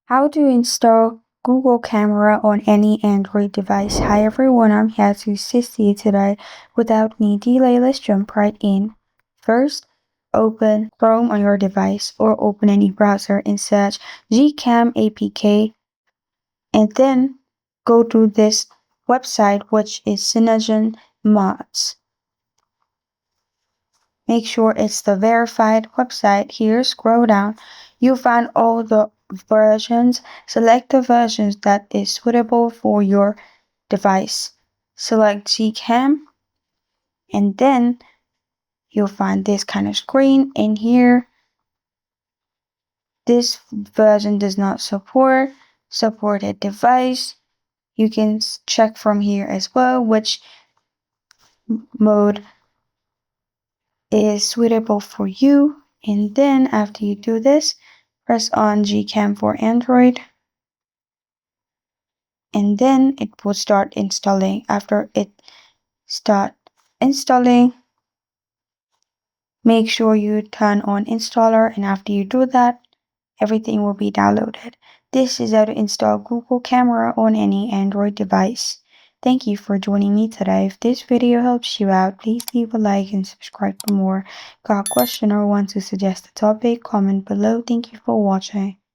How to install Google Camera on any Android device. Hi everyone, I'm here to assist you today. Without any delay, let's jump right in. First, open Chrome on your device or open any browser and search GCam APK, and then go to this website, which is Synogen Mods. Make sure it's the verified website. Here, scroll down. You'll find all the versions. Select the versions that is suitable for your device. Select GCam, and then you'll find this kind of screen. And here, this version does not support supported device. You can check from here as well which mode is suitable for you. And then after you do this, press on GCam for Android, and then it will start installing. After it start installing, make sure you turn on installer, and after you do that, everything will be downloaded. This is how to install Google Camera on any Android device. Thank you for joining me today. If this video helps you out, please leave a like and subscribe for more. Got a question or want to suggest a topic? Comment below. Thank you for watching.